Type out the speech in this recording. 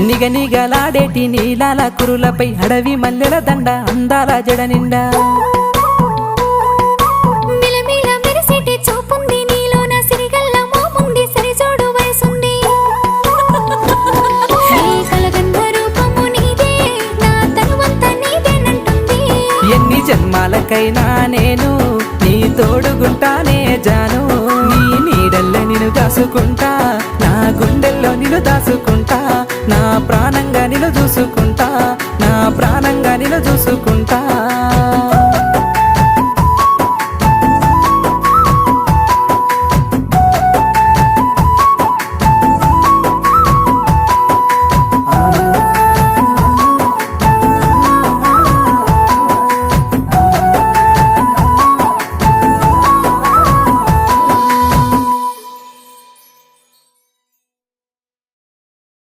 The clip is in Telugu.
నిగనిగలాడేటి నీలాల కురులపై అడవి మల్లెల దండ అందాల జడ నిండా మిలమిల మెరిసేటి చూపుంది నీలోన సిరిగల్ల మోముంది సరిజోడు వయసుంది నీ కలగంధ రూపము నీదే నా తనువంతా నీదేనంటుంది ఎన్ని జన్మాలకైనా నేను నీ తోడుగుంటానే జాను నీ నీడల్లో నిన్ను దాసుకుంటా నా గుండెల్లో నిన్ను దాసుకుంటా నా ప్రాణ